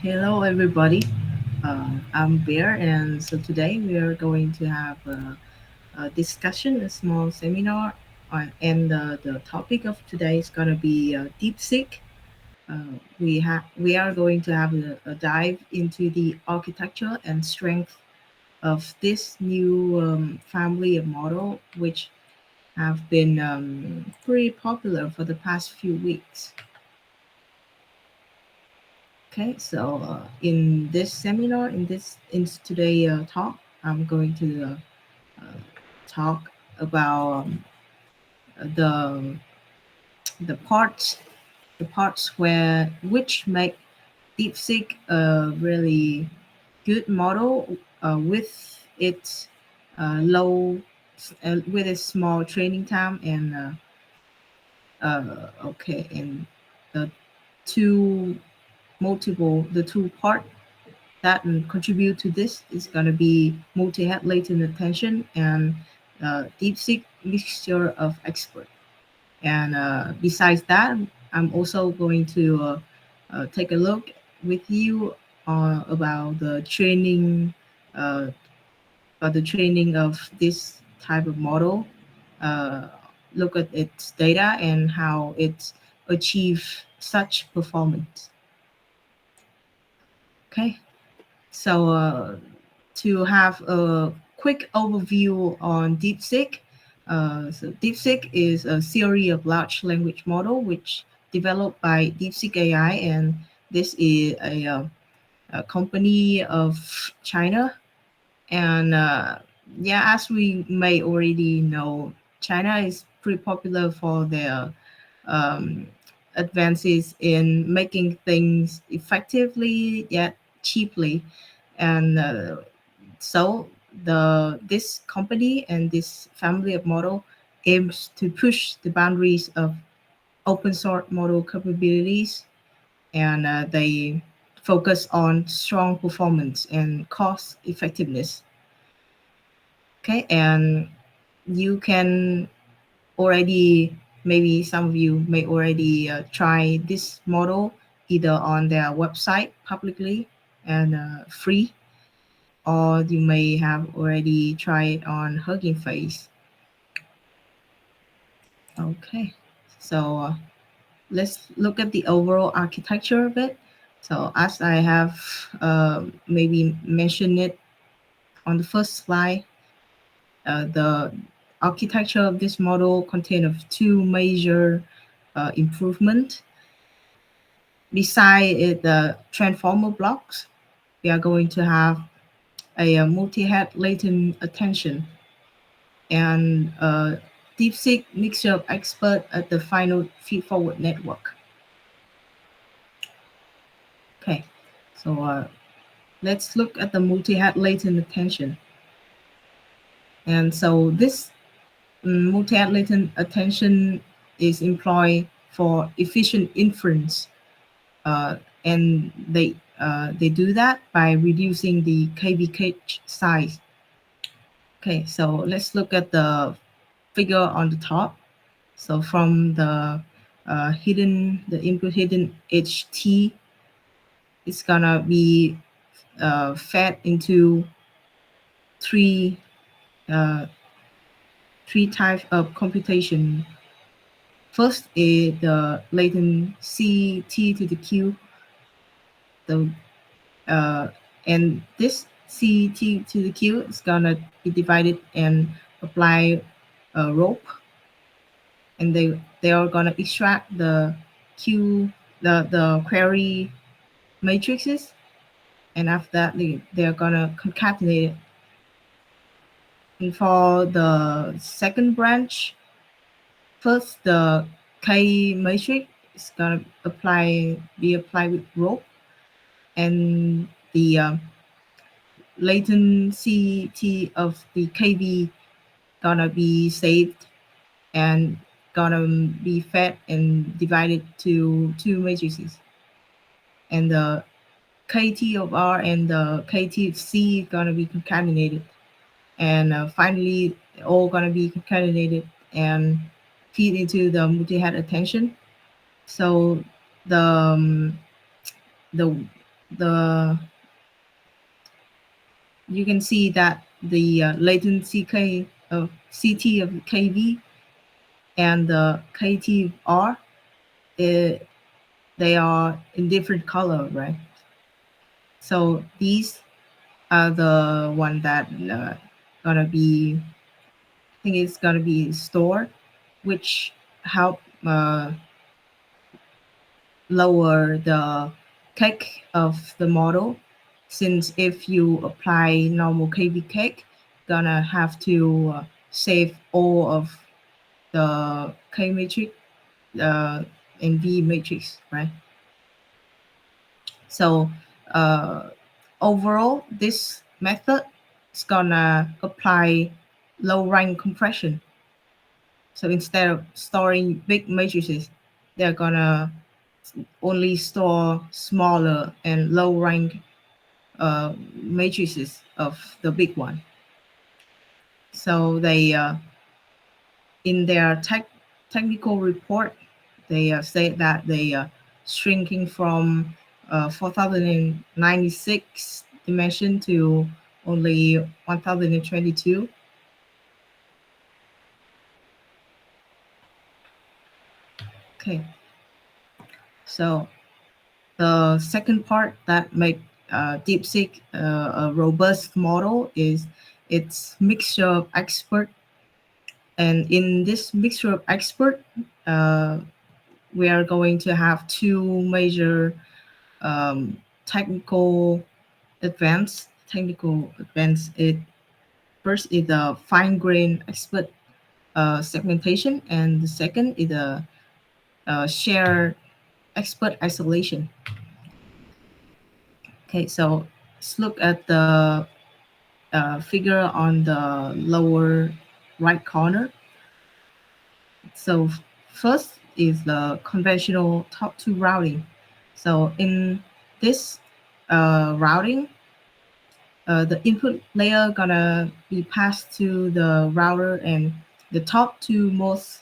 Hello, everybody. I'm Bear, and so today we are going to have a discussion, a small seminar, and the topic of today is going to be Deepseek. We are going to have a dive into the architecture and strength of this new family of model, which have been pretty popular for the past few weeks. Okay, so in this seminar, in today talk, I'm going to uh, talk about the the parts where which make DeepSeek a really good model with its small training time and okay and the two the two part that contribute to this is going to be multi-head latent attention and DeepSeek mixture of expert. And besides that, I'm also going to take a look with you about uh, the training of this type of model. Uh, Look at its data and how it achieves such performance. Okay, so to have a quick overview on DeepSeek. So DeepSeek is a series of large language model which developed by DeepSeek AI, and this is a company of China. And yeah, as we may already know, China is pretty popular for their um, advances in making things effectively yet cheaply. And so this company and this family of model aims to push the boundaries of open source model capabilities, and they focus on strong performance and cost effectiveness. Okay, and you can already, maybe some of you may already try this model either on their website publicly and free, or you may have already tried on Hugging Face. Okay, so let's look at the overall architecture of it. So as I have maybe mentioned it on the first slide, the architecture of this model contains of two major improvement. Beside it, the transformer blocks, we are going to have a multi-head latent attention and DeepSeek mixture of expert at the final feed-forward network. Okay, so let's look at the multi-head latent attention. And so this multi-head latent attention is employed for efficient inference, and they do that by reducing the KV cache size. Okay, so let's look at the figure on the top. So from the input hidden HT, it's gonna be fed into three uh, three types of computation. First is the latent CT to the Q, the uh, and this CT to the Q is gonna be divided and apply a rope, and they are gonna extract the Q the query matrices, and after that they're gonna concatenate it. And for the second branch, first the K matrix is gonna be applied with rope, and the latency of the KV gonna be saved and gonna be fed and divided to two matrices. And the KT of R and the KT of C gonna be concatenated. And finally, all gonna be concatenated and feed into the multi-head attention. So the um, the the you can see that the latency K of CT of KV and the KTR, it, they are in different color, right? So these are the one that gonna be, I think it's gonna be stored, which help lower the cake of the model. Since if you apply normal KV cake, gonna have to save all of the K matrix uh, and V matrix, right? So uh, overall, this method is gonna apply low rank compression. So instead of storing big matrices, they're gonna only store smaller and low rank matrices of the big one. So they in their technical report, they say that they shrinking from 4096 dimension to only 1022. Okay, so the second part that make DeepSeek a robust model is its mixture of expert. And in this mixture of expert, uh, we are going to have two major um, technical advance. It first is the fine grain expert segmentation, and the second is the shared expert isolation. Okay, so let's look at the figure on the lower right corner. So first is the conventional top two routing. So in this routing, the input layer gonna be passed to the router, and the top two most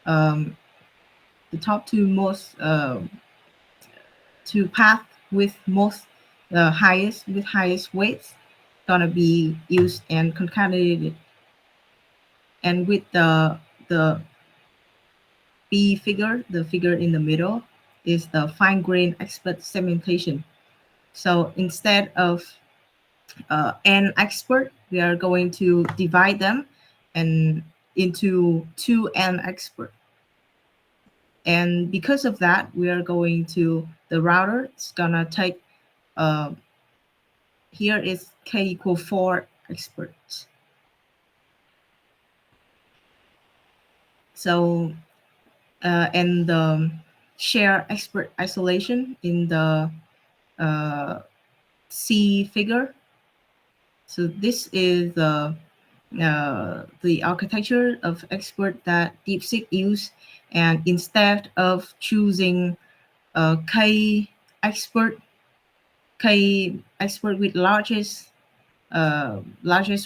um, the top two most two path with most highest weights gonna be used and concatenated. And with the B figure, the figure in the middle, is the fine grain expert segmentation. So instead of n expert, we are going to divide them and into two n expert. And because of that, we are going to the router. It's gonna take uh, here is k equal 4 experts. So and the share expert isolation in the uh, C figure. So this is the architecture of expert that DeepSeek use, and instead of choosing K expert, K expert with largest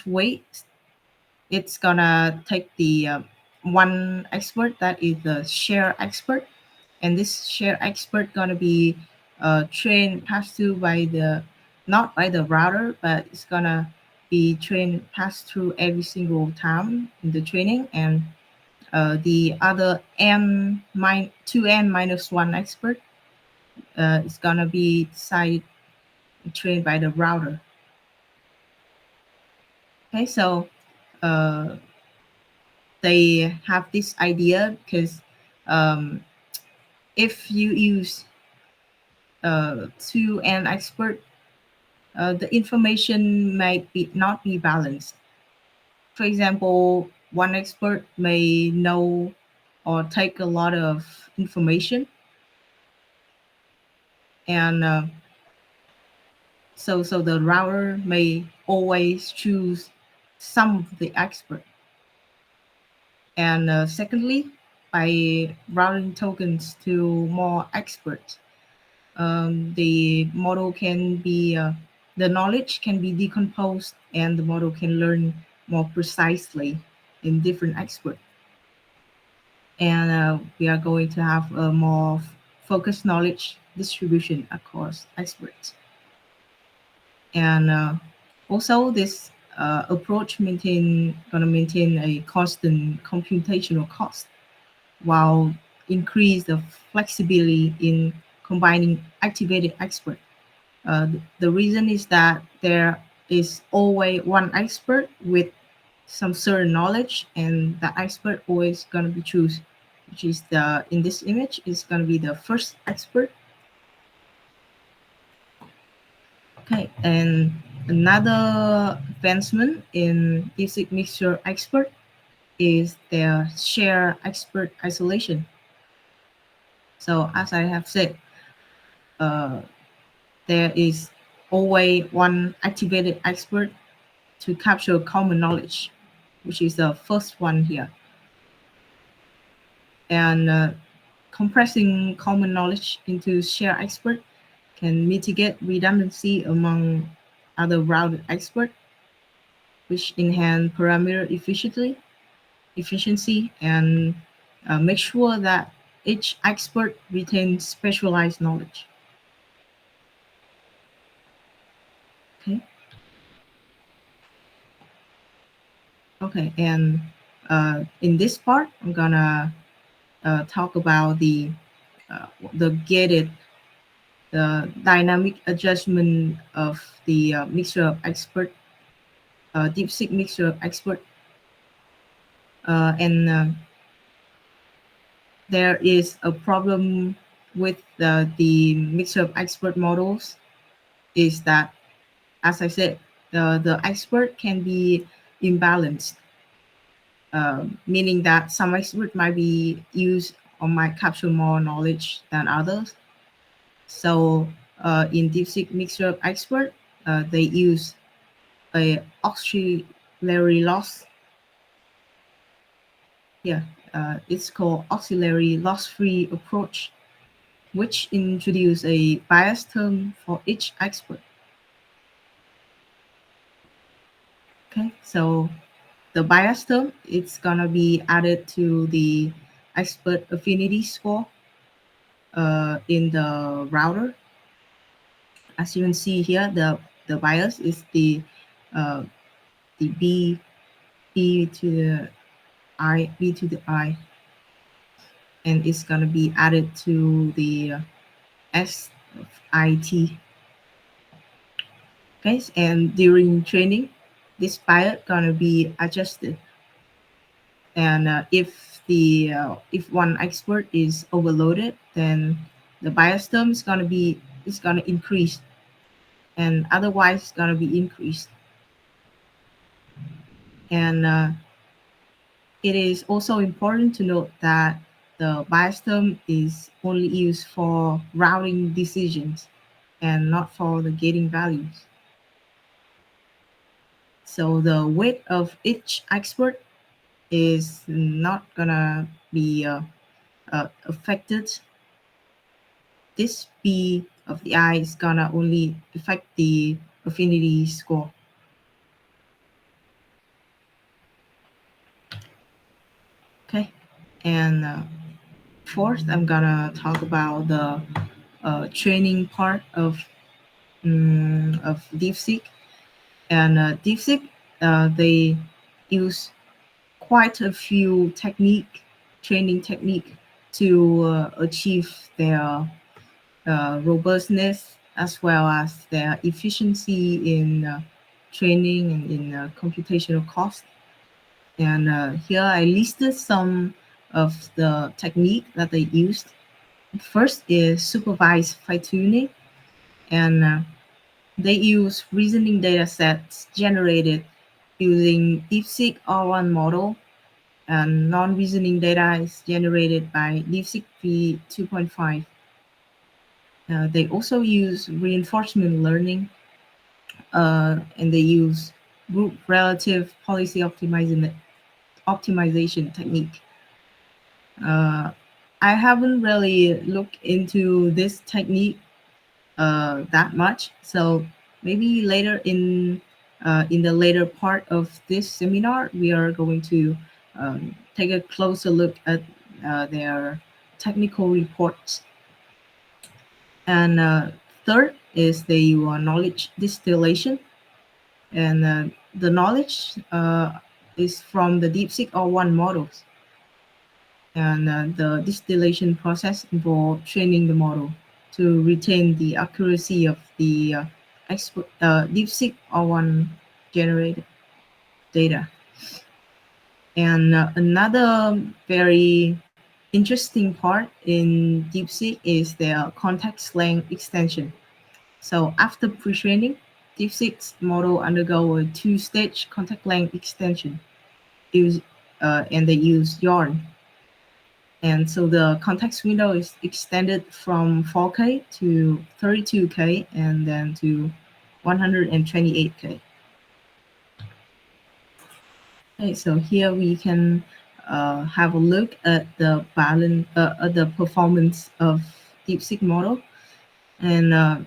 weight, it's gonna take the one expert that is the share expert, and this share expert gonna be trained passed through by the not by the router, but it's gonna be trained passed through every single time in the training, and the other two n minus one expert is gonna be decided trained by the router. Okay, so uh, they have this idea because um, if you use two n expert, the information might be not be balanced. For example, one expert may know or take a lot of information, and so the router may always choose some of the expert. And secondly, by routing tokens to more experts, the model can be the knowledge can be decomposed, and the model can learn more precisely in different experts. And we are going to have a more focused knowledge distribution across experts. And also this approach gonna maintain a constant computational cost while increase the flexibility in combining activated expert. The reason is that there is always one expert with some certain knowledge, and the expert always gonna be choose, which is the in this image is gonna be the first expert. Okay, and another advancement in basic mixture expert is their share expert isolation. So as I have said, uh, there is always one activated expert to capture common knowledge, which is the first one here. And compressing common knowledge into shared expert can mitigate redundancy among other routed expert, which enhance parameter efficiency and make sure that each expert retains specialized knowledge. Okay. Okay. And in this part, I'm gonna talk about the gated the dynamic adjustment of the mixture of expert, Deepseek mixture of expert, and there is a problem with the mixture of expert models is that, as I said, the expert can be imbalanced, meaning that some expert might be used or might capture more knowledge than others. So in DeepSeek mixture of expert, they use a auxiliary loss. Yeah, it's called auxiliary loss-free approach, which introduce a bias term for each expert. Okay, so the bias term it's gonna be added to the expert affinity score in the router. As you can see here, the bias is uh, the b to the b to the I, and it's gonna be added to the s of it. Okay, and during training, this bias gonna be adjusted, and if one expert is overloaded, then the bias term is gonna increase, and otherwise it's gonna be increased. And it is also important to note that the bias term is only used for routing decisions and not for the gating values. So the weight of each expert is not gonna be affected. This B of the I is gonna only affect the affinity score. Okay, and fourth, I'm gonna talk about the training part of Deepseek. And Deepseek, they use quite a few training technique to achieve their robustness as well as their efficiency in training and in computational cost. And here I listed some of the technique that they used. First is supervised fine tuning, and they use reasoning data sets generated using DeepSeek R1 model, and non-reasoning data is generated by DeepSeek v2.5. They also use reinforcement learning, and they use group relative policy optimization technique. Uh, I haven't really looked into this technique that much, so maybe later in the later part of this seminar, we are going to take a closer look at their technical reports. And third, is the knowledge distillation, and the knowledge is from the DeepSeek R1 models, and the distillation process involves training the model to retain the accuracy of the DeepSeek R1 generated data. And another very interesting part in DeepSeek is their context length extension. So after pre-training, DeepSeek's model undergo a two-stage context length extension, use, and they use yarn. And so the context window is extended from 4K to 32K and then to 128K. Okay, so here we can have a look at the balance, at the performance of DeepSeek model. And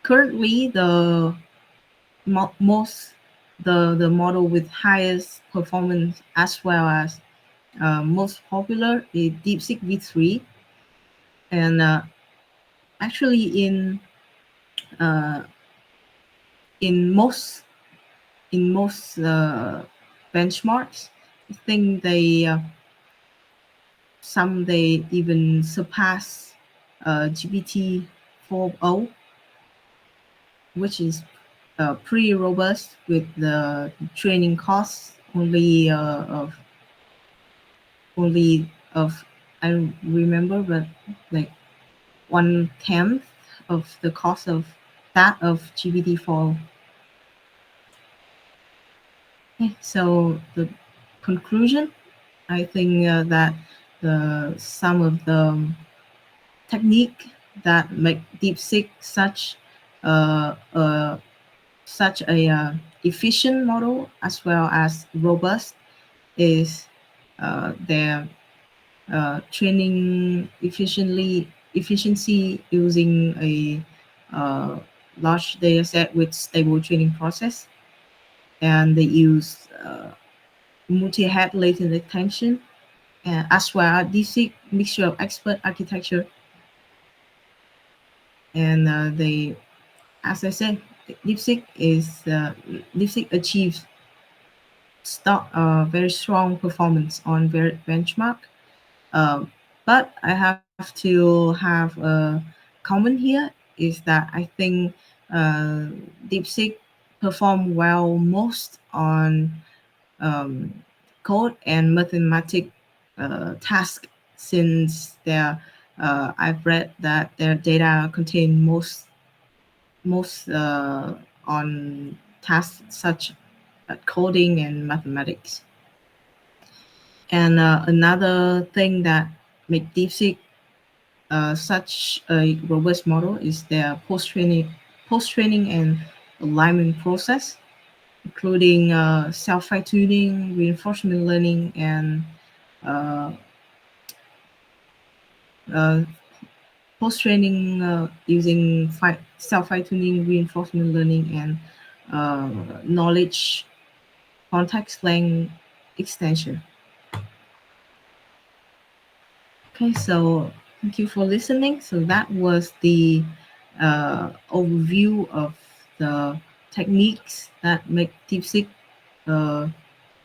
currently, most the model with highest performance as well as most popular is DeepSeek V3. And actually, uh, in most benchmarks, I think they even surpass GPT 4.0, which is pretty robust with the training costs only of I remember, but like 1/10 of the cost of that of GPT-4. Okay, so the conclusion, I think that some of the technique that make DeepSeek uh, uh, such a efficient model as well as robust is their training efficiency using a uh, large data set with stable training process, and they use multi-head latent attention, as well as DeepSeek mixture of expert architecture, and they, as I said, DeepSeek achieves very strong performance on benchmark. Um, but I have to have a comment here is that I think uh, DeepSeek perform well most on um, code and mathematic task, since I've read that their data contain most on tasks such as coding and mathematics. And another thing that make DeepSeek such a robust model is their post-training and alignment process, including self-fine-tuning, reinforcement learning, and uh, uh, post-training using self-fine-tuning, reinforcement learning, and knowledge context length extension. Okay, so thank you for listening. So that was the overview of the techniques that make DeepSeek uh,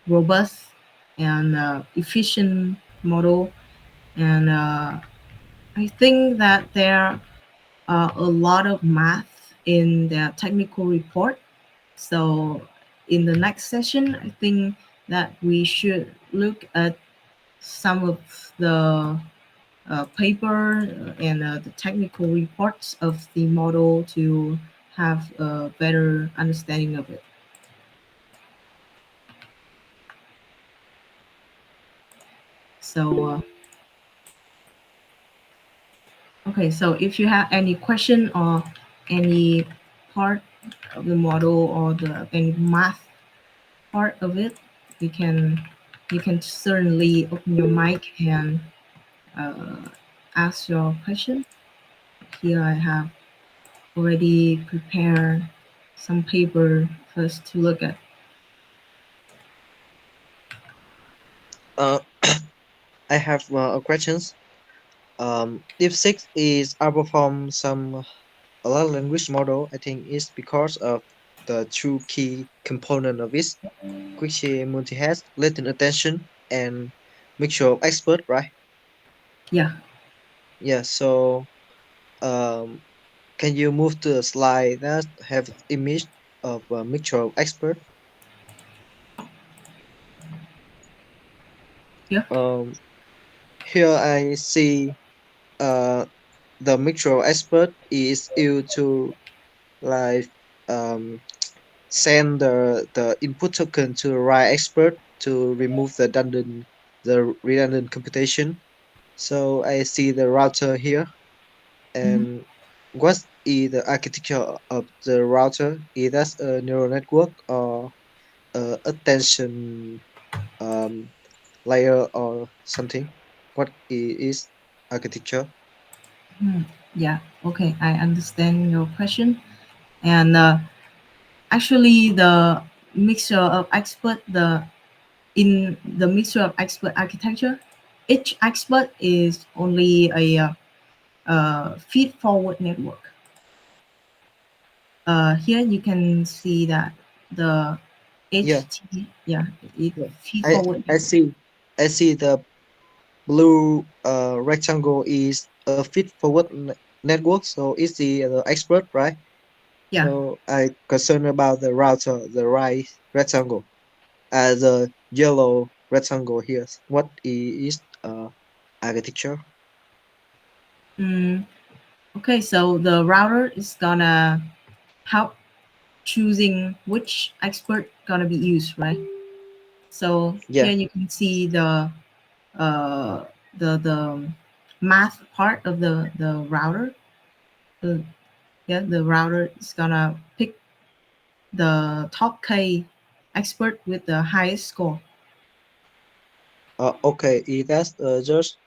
robust and efficient model. And I think that there are a lot of math in their technical report. So in the next session, I think that we should look at some of the paper and the technical reports of the model to have a better understanding of it. So, okay, so if you have any question or any part of the model or the any math part of it, you can you can certainly open your mic and uh, ask your question. Here I have already prepared some paper for us to look at. Uh, I have questions. DeepSeek is outperform some a large language model, I think, is because of the two key component of it, which is multi-hash, latent attention, and mixture of expert, right? Yeah, Yeah. So, um, can you move to a slide that have image of a mixture of expert? yeah. Um, Here I see uh the mixture of expert is used to like um send the input token to the right expert to remove the redundant computation. So I see the router here, Mhm. and what is the architecture of the router? Is that a neural network or attention um, layer or something? What is architecture? Yeah, okay, I understand your question. And actually, the mixture of expert, the in the mixture of expert architecture, each expert is only a feed forward network. Here you can see that the Yeah, HT, yeah, it yeah. feed I forward. I see. I see the blue rectangle is a feed forward network, so it's the expert, right? Yeah. So I concerned about the router, the right rectangle, the yellow rectangle here. What is architecture? Mm, okay, so the router is gonna help choosing which expert gonna be used, right? So Yeah. here you can see uh, the math part of the router. The, yeah, the router is gonna pick the top K expert with the highest score. Okay. Is that just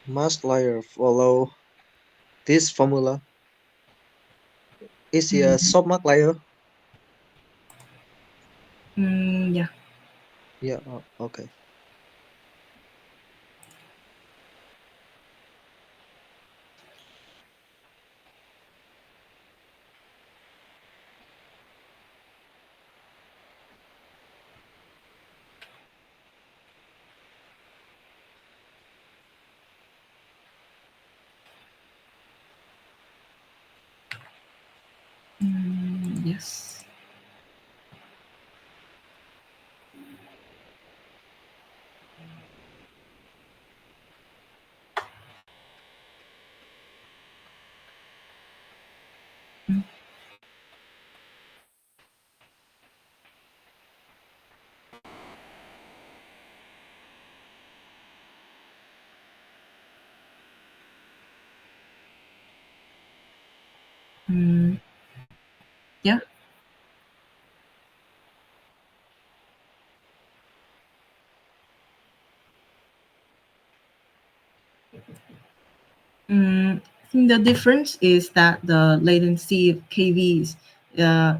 mask layer follow this formula? Is it a Mm, submark layer? yeah. Yeah. Okay. Yes. Mm, yeah. I think the difference is that the latency of KV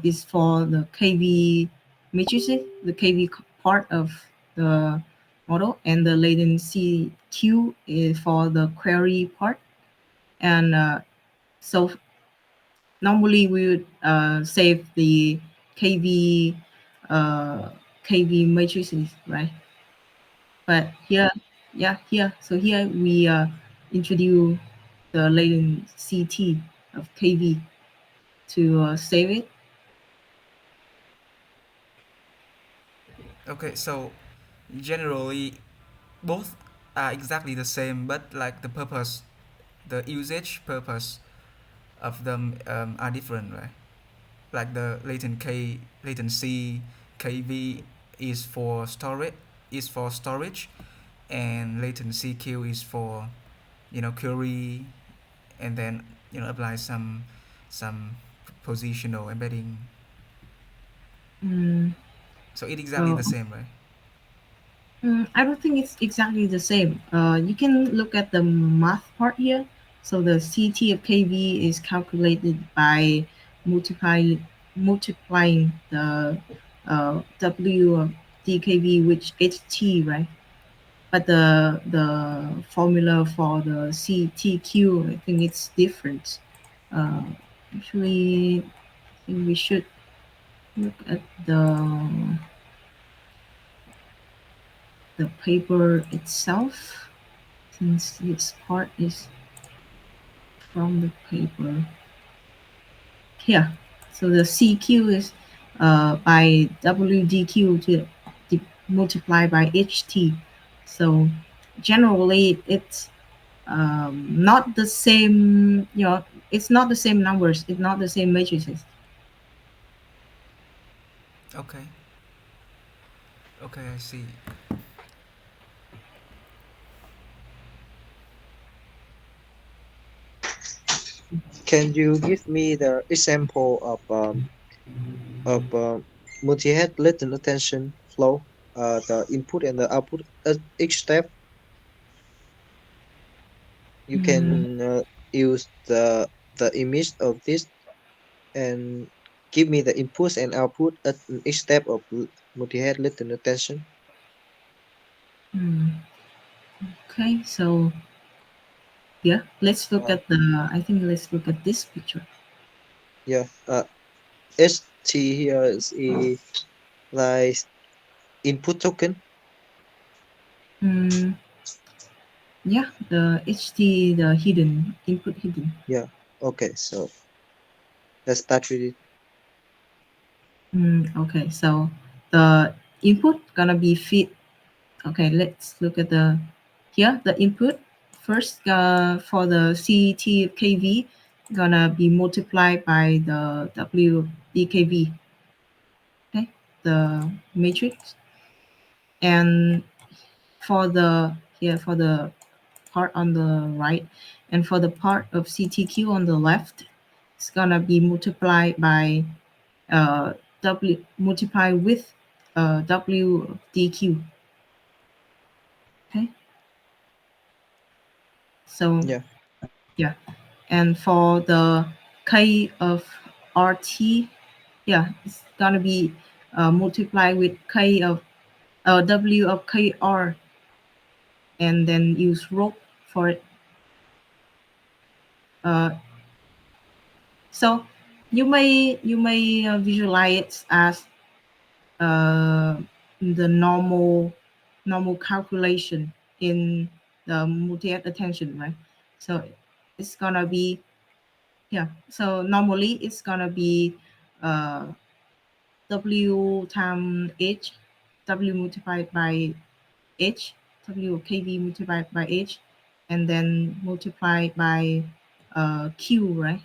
is for the KV matrices, the KV part of the model, and the latency Q is for the query part. And so normally we would save the KV uh, KV matrices, right? But here, yeah, here. So here we introduce the latent CT of KV to save it. Okay, so generally both are exactly the same, but like the purpose, the usage purpose of them are different, right? Like the latency KV is for storage, and latency Q is for query, and then apply some positional embedding. Mm, So it's exactly uh, the same, right? I don't think it's exactly the same. You can look at the math part here. So the CT of KV is calculated by multiply, multiplying the W of DKV with HT, right? but the formula for the CTQ, I think it's different. Uh, Actually, I think we should look at the paper itself, since its part is from the paper. Here, so the CQ is by WDQ to multiply by HT. So generally, it's not the same. It's not the same numbers. It's not the same matrices. Okay. Okay, I see. Can you give me the example of multi-head latent attention flow? The input and the output at each step. You Mm, can use the image of this and give me the inputs and output at each step of multi-head latent attention. mm. Okay, so yeah, let's look Uh, at I think let's look at this picture. yeah. ST here is a like input token. Mm, yeah, the HT, the hidden input hidden. Yeah. Okay. So let's start with it. Okay, so the input gonna be feed. Okay, let's look at here the input first for the CTKV gonna be multiplied by the WDKV. Okay, the matrix, and for the here for the part on the right, and for the part of CTQ on the left, it's gonna be multiplied by W multiply with WDQ. Okay, so Yeah. yeah, and for the K of RT, yeah, it's gonna be multiplied with K of W of KR, and then use rope for it. Uh, so you may visualize it as uh, the normal calculation in the multi-attention, right? So it's gonna be, yeah. So normally it's gonna be uh, W times H, W multiplied by H, W KV multiplied by H, and then multiplied by Q, right?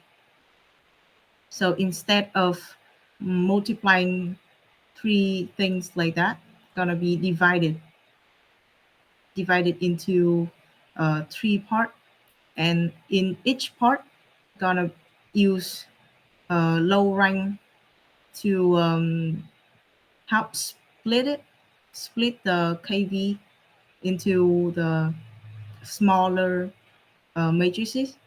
So instead of multiplying three things like that, gonna be divided into three part, and in each part gonna use low rank to help split the KV into the smaller matrices.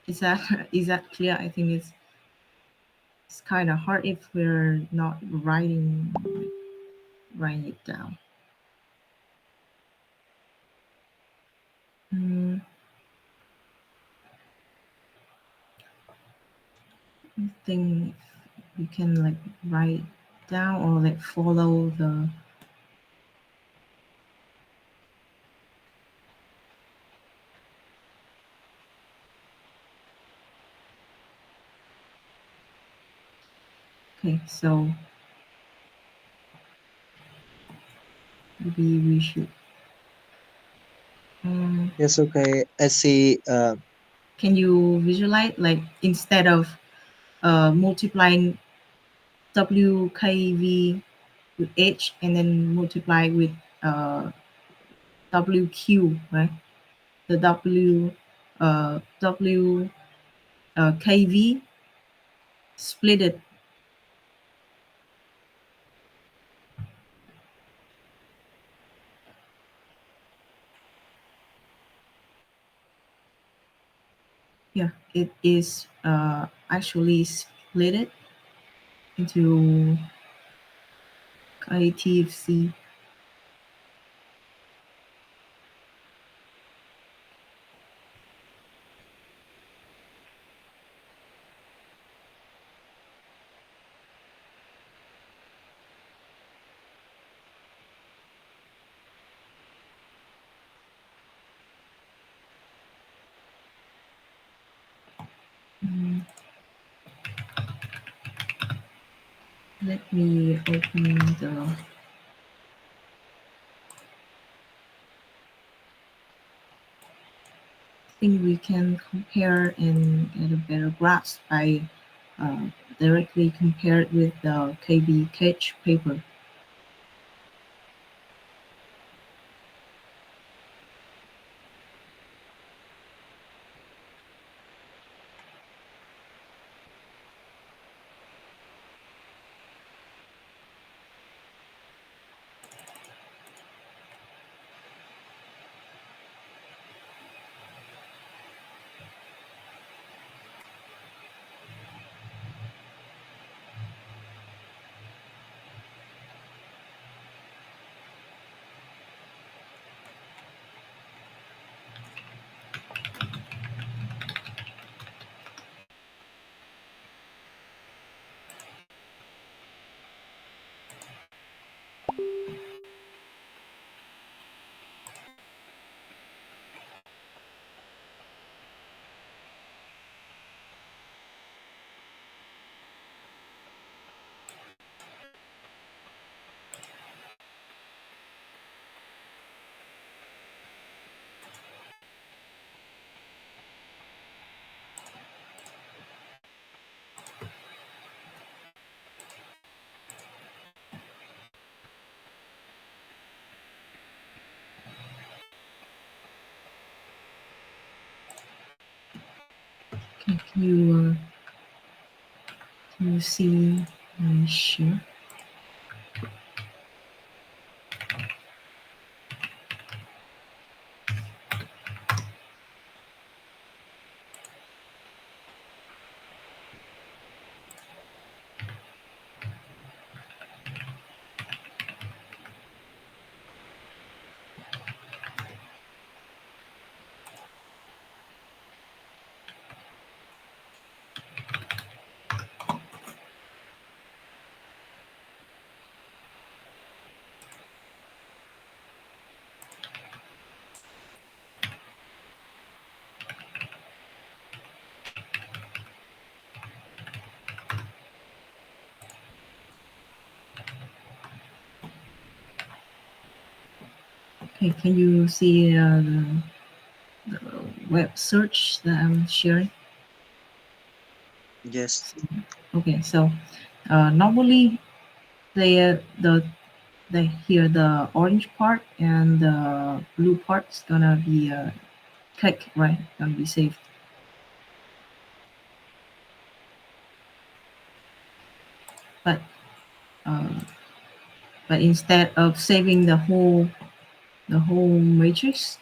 Is that is that clear? I think it's kind of hard if we're not writing it down. Mm, I think you can like write down or like follow the. Okay, so maybe we should. Um, Yes. Okay. I see. can you visualize like instead of multiplying WKV with H and then multiply with WQ, right? The W KV split it. Yeah, it is actually split it into creative C. Mm, Let me open the thing. We can compare and get a better grasp by uh, directly compare it with the KB Cage paper. Can you see my share? Okay, can you see the web search that I'm sharing? Yes. Okay, so normally the here the orange part and the blue part's gonna be click, right? Gonna be saved. But uh, but instead of saving the whole matrix,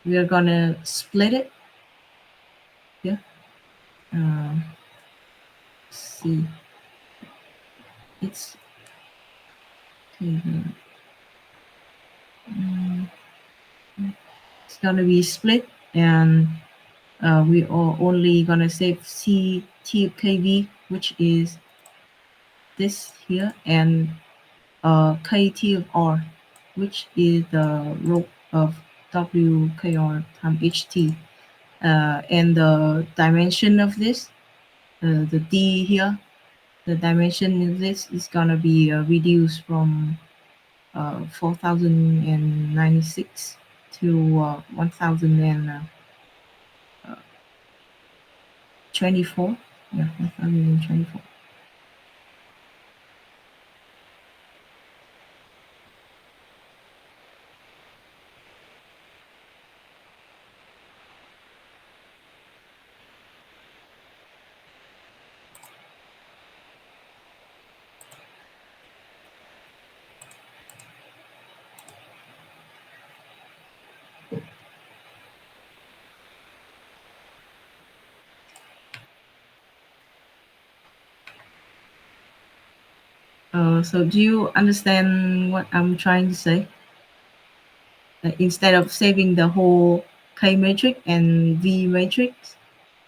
we are gonna split it. Yeah. Uh, see, it's okay, mm, it's gonna be split, and we are only gonna save CTKV, which is this here, and KT of R, which is the root of WKR times HT. And the dimension of this, the D here, the dimension of this is gonna be reduced from 4096 to 1024. Yeah, 1024. So do you understand what I'm trying to say? Instead of saving the whole K matrix and V matrix,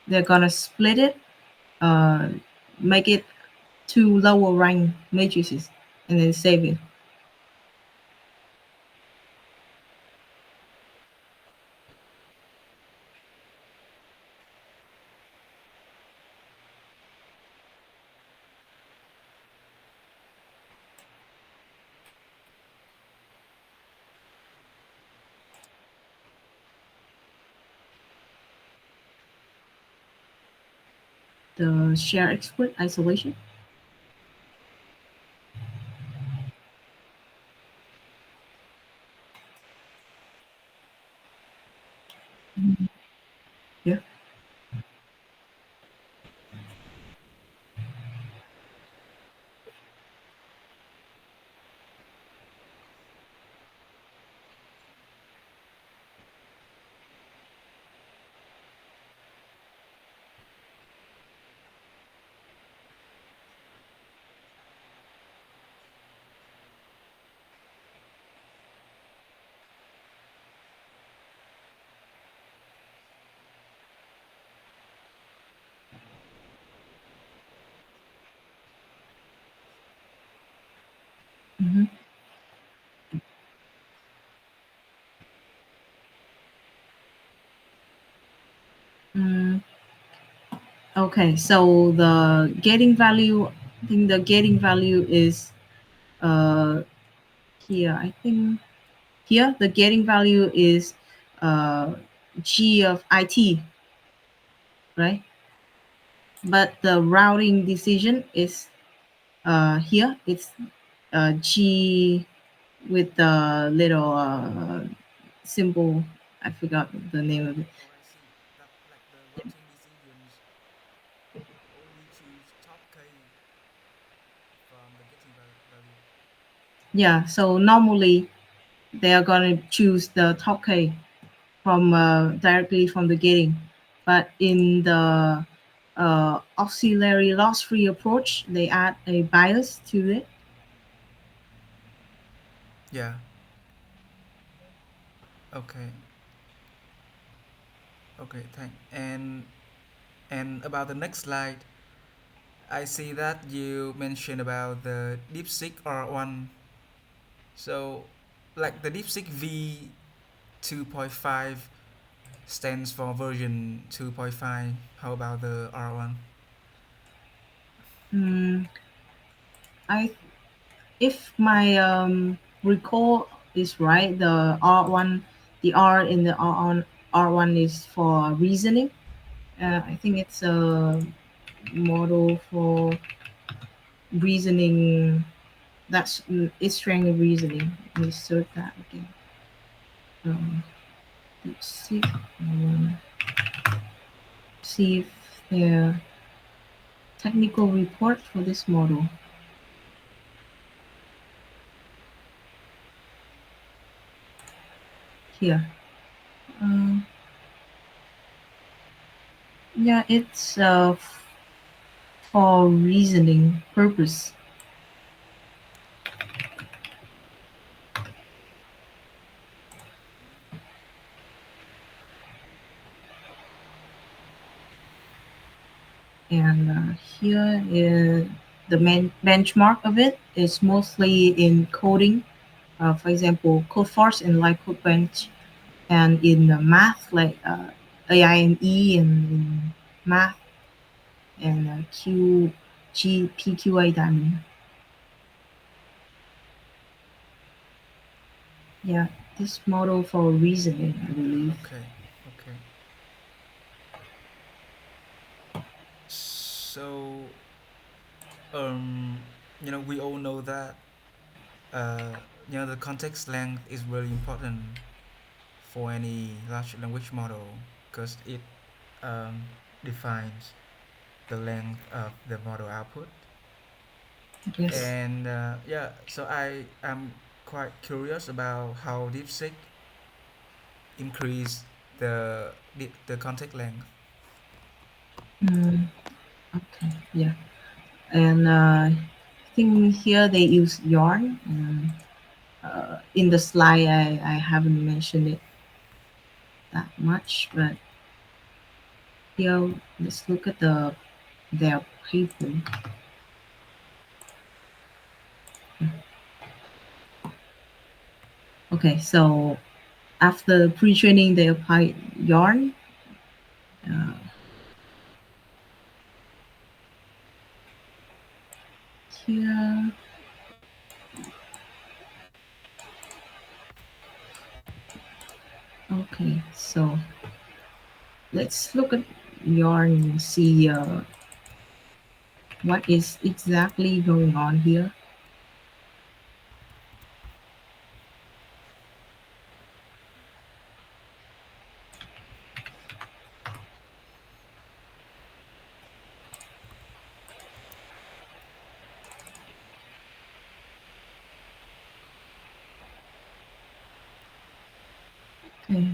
they're gonna split it, uh, make it two lower rank matrices, and then save it. The share expert isolation. Mhm. Yeah. Hmm. Mm, okay, so the getting value, I think the getting value is uh, here. I think here the getting value is uh, G of IT, right? But the routing decision is here. It's G with the little symbol. I forgot the name of it. Oh, I see. That like the routing decisions only choose top K from the getting value. Yeah, so normally they are going to choose the top K from directly from the getting, but in the auxiliary loss-free approach, they add a bias to it. Yeah. Okay. Okay. Thank. And about the next slide, I see that you mentioned about the DeepSeek R1. So, like the DeepSeek V 2.5 stands for version 2.5. How about the R1? Mm, I if my recall is right, the R1, the R in the R1 is for reasoning. I think it's a model for reasoning. That's it's strength of reasoning. Let me search that again. Um, let's see. See if the technical report for this model here. Um, yeah, it's for reasoning purpose. And here is the benchmark of it is mostly in coding. For example, Codeforce and like Codebench, and in math like AIME and in math and PQA diamond. Yeah, this model for reasoning, I believe. Okay. Okay. So, um, we all know that the context length is very important for any large language model because it um, defines the length of the model output. Yes. And yeah, so I am quite curious about how DeepSeek increase the context length. Mm, okay. Yeah. And think here they use yarn. In the slide, I haven't mentioned it that much, but here let's look at their paper. Okay, so after pre-training, they apply yarn. Uh, Here, okay, so let's look at yarn and see what is exactly going on here. Okay,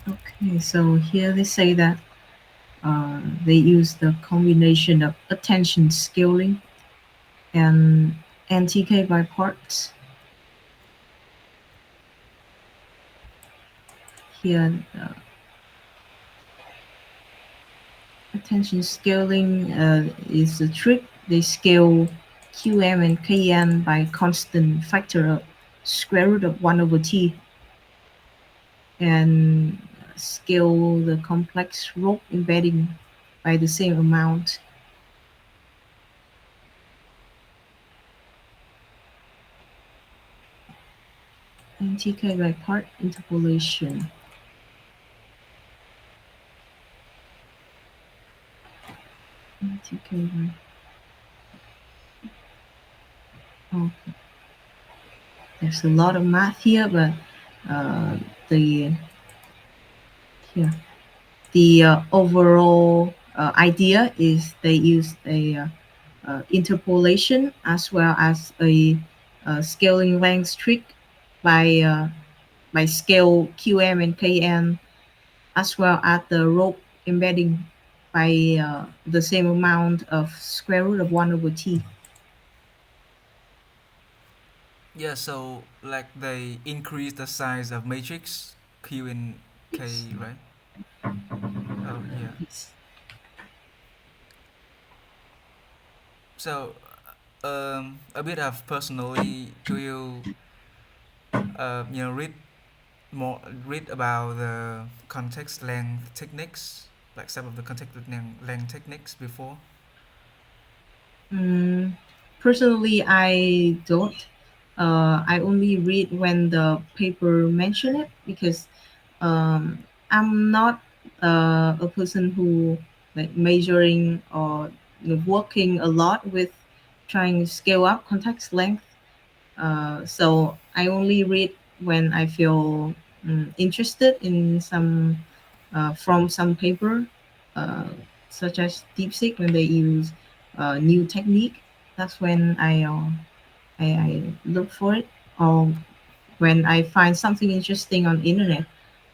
okay, so here they say that they use the combination of attention scaling and NTK by parts. Here, attention scaling is a trick. They scale QM and KN by constant factor of square root of 1 over t and scale the complex rope embedding by the same amount. NTK by part interpolation. NTK by, oh, there's a lot of math here, but uh, the here the overall idea is they use a interpolation as well as a scaling length trick by scale QM and KN as well as the rope embedding by the same amount of square root of 1 over t. Yeah, so like they increase the size of matrix Q and Yes. K, right? Oh yeah. Yes. So a bit of personally, do you read more read about the context length techniques, like some of the context length techniques before? Mm, personally, I don't. I only read when the paper mention it because I'm not a person who like measuring or working a lot with trying to scale up context length. So I only read when I feel interested in some from some paper, uh, such as Deepseek when they use new technique. That's when I look for it, or when I find something interesting on internet,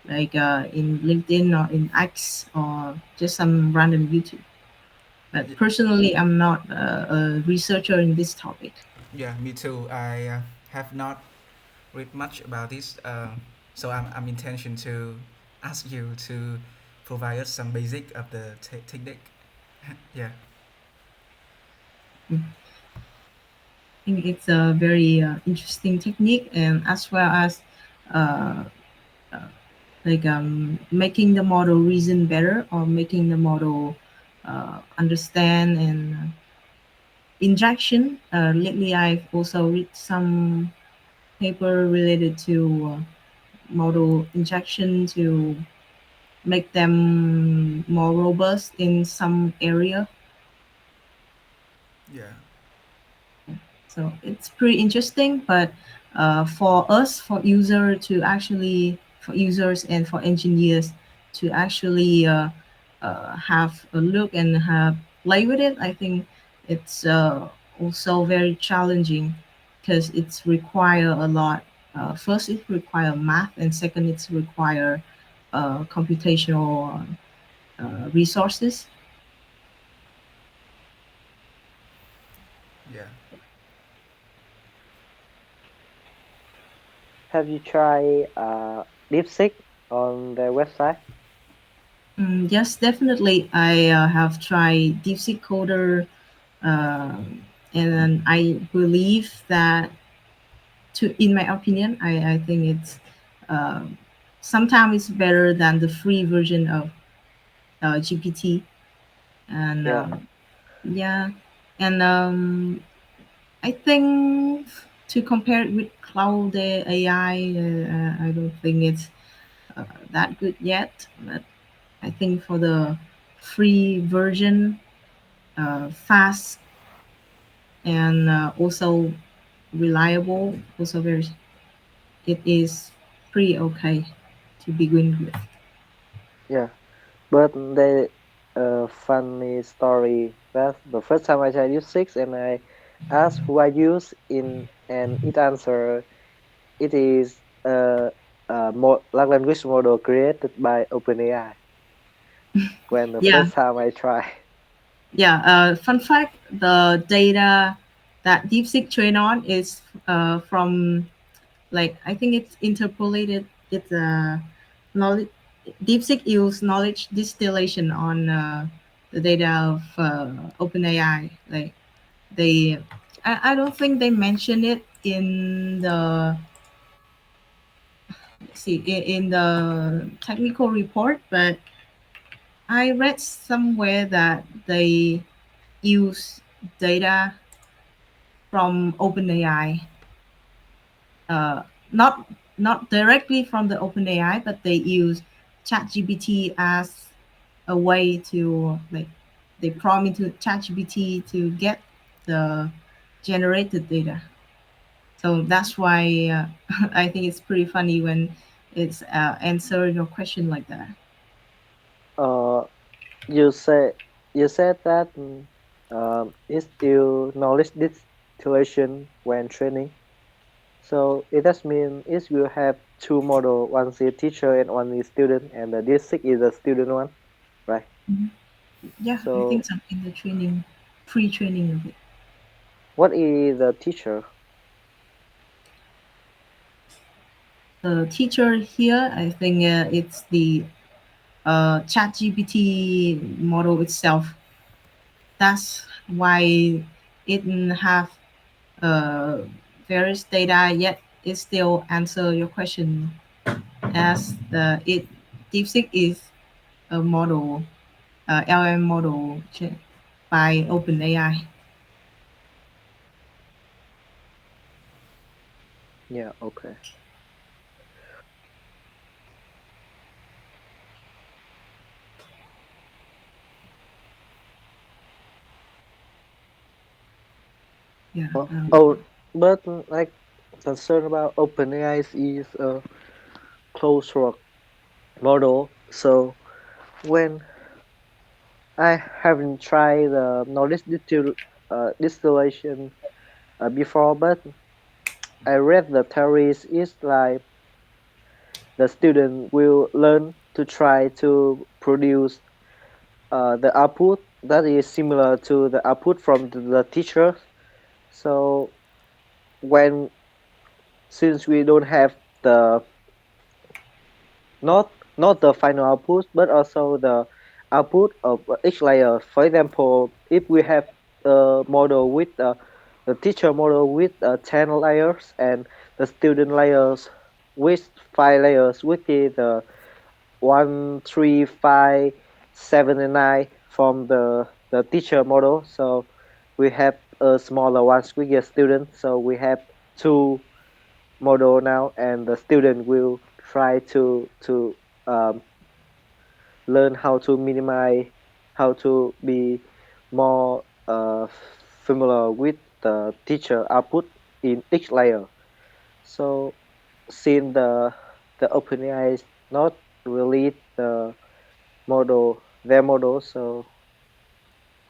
like in LinkedIn or in X or just some random YouTube. But Y- personally, I'm not a researcher in this topic. yeah, me too. I have not read much about this, so I'm intention to ask you to provide us some basic of the technique. Yeah. I think it's a very interesting technique, and as well as uh, uh, like making the model reason better or making the model understand and injection. Lately, I've also read some paper related to model injection to make them more robust in some area. Yeah. So it's pretty interesting, but for us, for user to actually, for users and for engineers to actually have a look and have play with it, I think it's also very challenging because it's require a lot. First, it require math, and second, it's require computational resources. Yeah. Have you tried Deepseek on their website? Yes, definitely. I have tried Deepseek Coder, and I believe that, in my opinion, I think it's sometimes it's better than the free version of GPT. And Yeah, yeah, and I think to compare it with Cloud AI, I don't think it's that good yet. But I think for the free version, fast and also reliable. Also very, it is pretty okay to begin with. yeah. But the funny story that the first time I tried Deepseek and I asked who I use in and it answer it is large language model created by OpenAI when the Yeah, first time I try. yeah. Fun fact: the data that DeepSeek train on is from, like, I think it's interpolated. It's knowledge. DeepSeek use knowledge distillation on the data of OpenAI. Like they, I don't think they mention it in the, see, in the technical report, but I read somewhere that they use data from OpenAI, uh, not not directly from the OpenAI, but they use ChatGPT as a way to, like, they prompt into ChatGPT to get the generated data. So that's why I think it's pretty funny when it's answer your question like that. Uh, you say you said that it's still knowledge distillation when training. So it does mean it will have two model, one is teacher and one is student, and the district is the student one, right? Mhm. Yeah, I think So so. In the training, pre-training of it, what is the teacher? the teacher here, I think it's the ChatGPT model itself. That's why it have uh, various data, yet it still answer your question as the it DeepSeek is a model, LM model by OpenAI. Yeah, okay. Yeah. Oh, but like concern about OpenAI is a closed source model. So when I haven't tried the knowledge distillation before, but I read the theories is like the student will learn to try to produce the output that is similar to the output from the teacher. So when since we don't have the not the final output but also the output of each layer. For example, if we have a model with the teacher model with 10 layers and the student layers with 5 layers, which is the 1, 3, 5, 7, and 9 from the teacher model. So we have a smaller one with the student. So we have two model now, and the student will try to um, learn how to minimize, how to be more familiar with the teacher output in each layer. So since the OpenAI is not really their model, so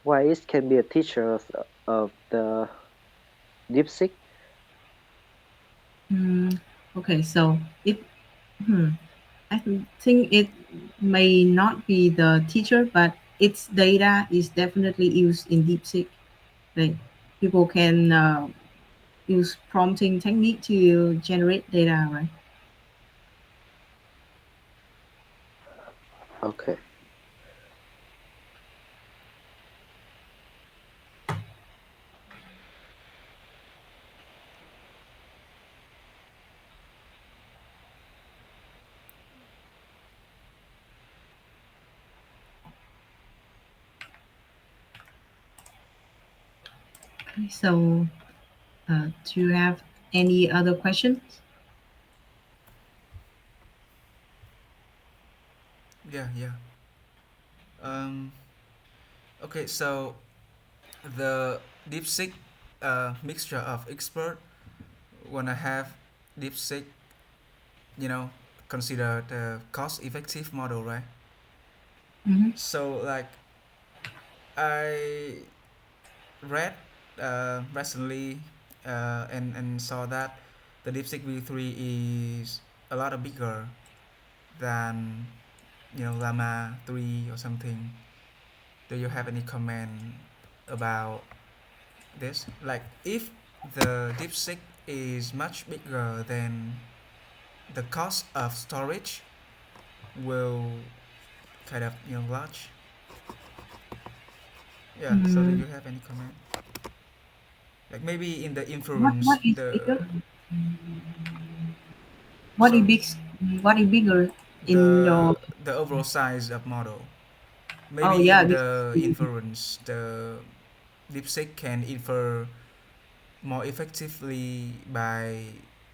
why it can be a teacher of the DeepSeek? Mm, okay, so it hmm, think it may not be the teacher, but its data is definitely used in DeepSeek. Like people can use prompting technique to generate data, right? Okay. Okay, so do you have any other questions? Yeah, yeah. Um, okay, so the DeepSeek mixture of expert wanna have DeepSeek, you know, consider the cost-effective model, right? Mm-hmm. So like I read recently and saw that the DeepSeek V3 is a lot bigger than Llama 3 or something. Do you have any comment about this? Like if the DeepSeek is much bigger, then the cost of storage will kind of large. Yeah. So do Mm, you have any comment? Like maybe in the what inference, is the bigger? What is sorry, big? What is bigger in your? the the overall size of model. Oh Maybe yeah, in this the is inference, the DeepSeek can infer more effectively by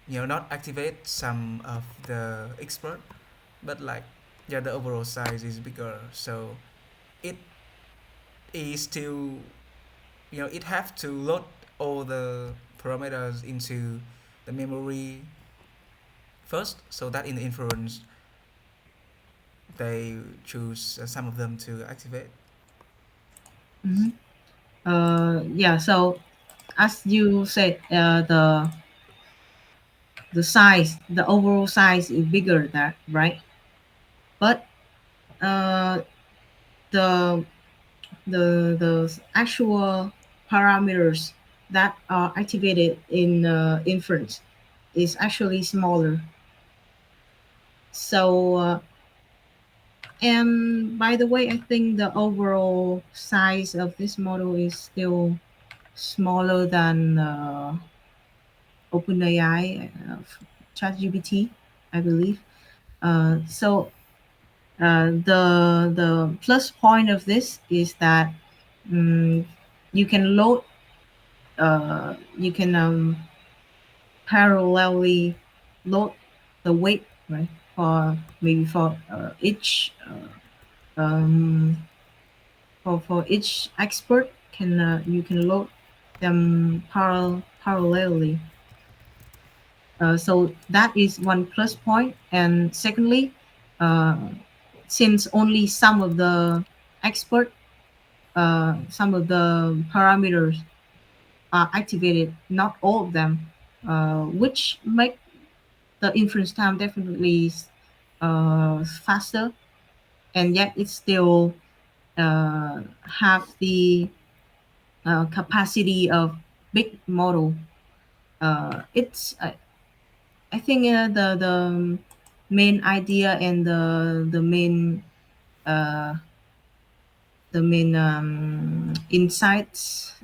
not activate some of the expert, but like yeah, the overall size is bigger, so it is still it have to load all the parameters into the memory first, so that in the inference they choose some of them to activate. mm-hmm. Yeah. So as you said, the size, the overall size is bigger, that right? But uh, the the actual parameters that are activated in inference is actually smaller. So and by the way, I think the overall size of this model is still smaller than OpenAI, ChatGPT, I believe. So the plus point of this is that um, you can load, you can parallelly load the weight, right? For maybe for each for each expert can you can load them parallelly. So that is one plus point. And secondly, uh, since only some of the parameters are activated, not all of them, which make the inference time definitely faster, and yet it still have the capacity of big model. It's I think the main idea and uh, the main insights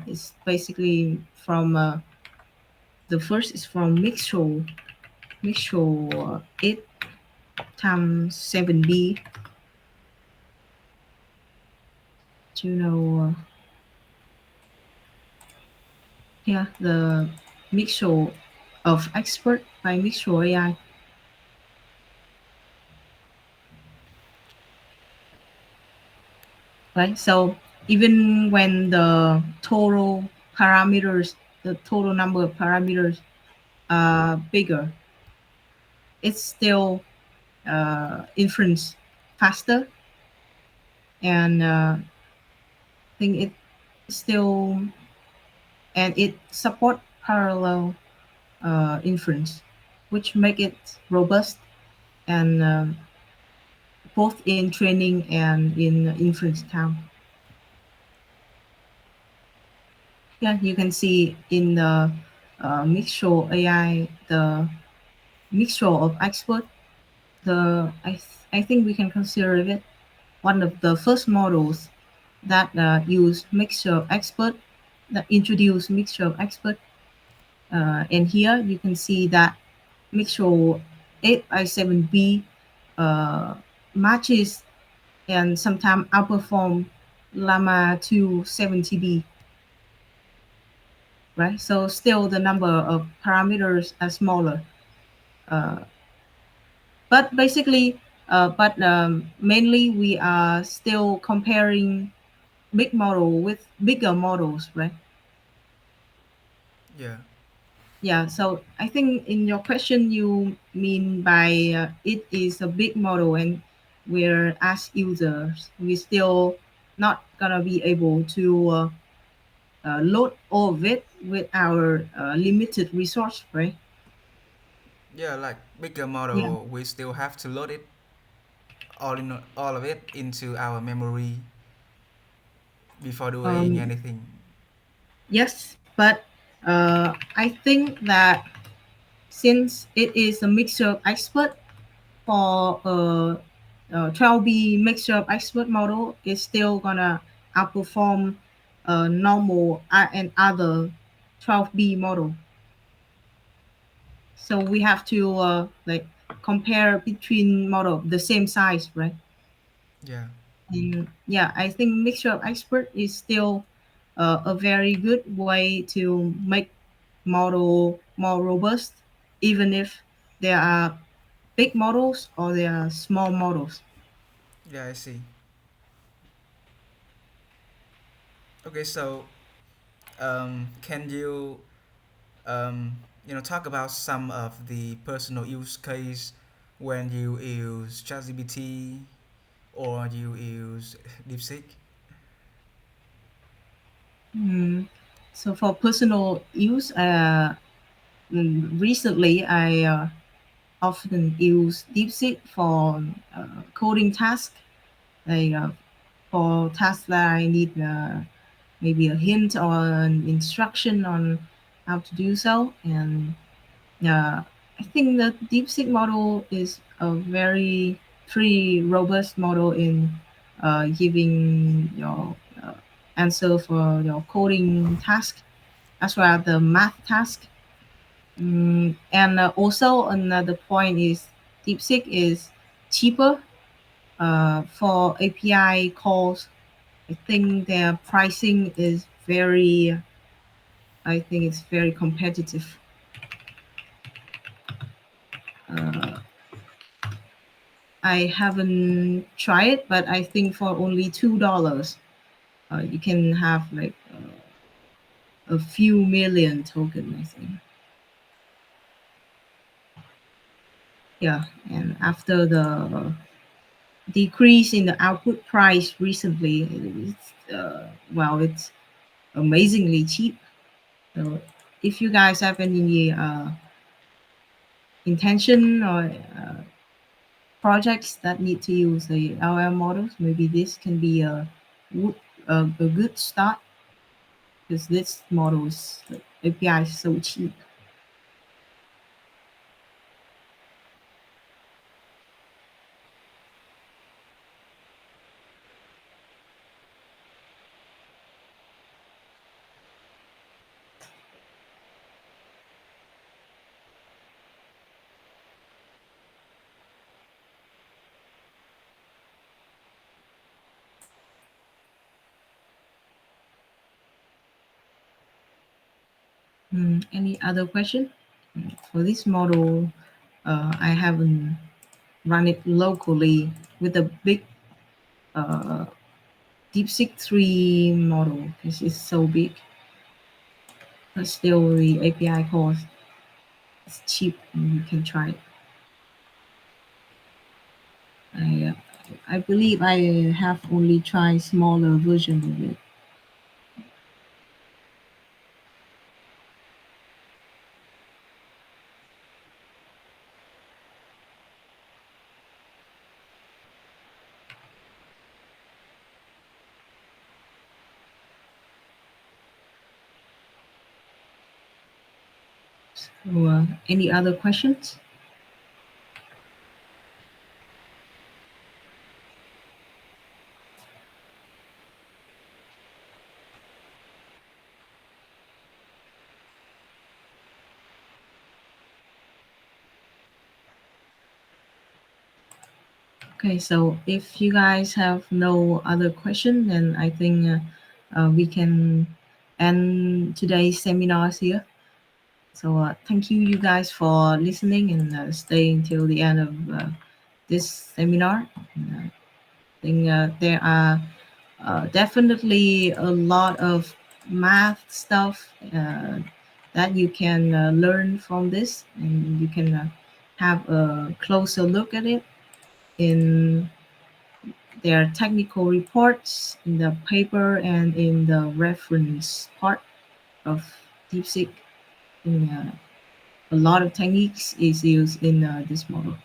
is basically from the first is from mixture 8 times 7B. Do you know? Yeah, the mixture of expert by mixture AI. right? So even when the total parameters, the total number of parameters are bigger, it's still inference faster, and I think it still, and it support parallel inference, which make it robust and both in training and in inference time. Yeah, you can see in the mixture AI, the mixture of expert. I think we can consider it one of the first models that use mixture of expert, that introduce mixture of expert. And here you can see that mixture 8i7B uh, matches and sometimes outperform Llama 270B, right? So still the number of parameters are smaller. Uh, but basically, mainly we are still comparing big model with bigger models, right? Yeah. Yeah, so I think in your question you mean by it is a big model, and we're as users we still not gonna be able to load all of it with our limited resource, right? Yeah, like bigger Yeah. model, we still have to load it all of it into our memory before doing Um, anything. yes, but I think that since it is a mixture of expert for 12B mixture of expert model, is still gonna outperform normal and other 12B model. So we have to like compare between model the same size, right? Yeah. And yeah, I think mixture of expert is still a very good way to make model more robust, even if there are big models or there are small models. Yeah, I see. Okay, so can you talk about some of the personal use case when you use ChatGPT or you use DeepSeek? Mm. So for personal use, recently I often use Deepseek for coding tasks, like for tasks that I need maybe a hint or an instruction on how to do so. And I think the DeepSeek model is a very pretty robust model in giving your answer for your coding task as well as the math task. And also another point is DeepSeek is cheaper for API calls. I think their pricing is very, I think it's very competitive. Uh, I haven't tried it, but I think for only $2, you can have like a few million token, I think. Yeah, and after the decrease in the output price recently, it's amazingly cheap. So if you guys have any intention or projects that need to use the LLM models, maybe this can be a good start because this model is the API is so cheap. Any other question? For this model, I haven't run it locally with a big uh, DeepSeek 3 model because it's so big, but still the API cost is cheap and you can try it. I, uh, I believe I have only tried smaller version of it. So, any other questions? Okay, so if you guys have no other question, then I think we can end today's seminars here. So thank you, you guys, for listening and staying till the end of this seminar. And, I think there are definitely a lot of math stuff that you can learn from this, and you can have a closer look at it in their technical reports, in the paper, and in the reference part of DeepSeek. In, a lot of techniques is used in this model.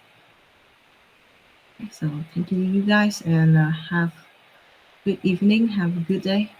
So thank you, you guys, and have good evening. Have a good day.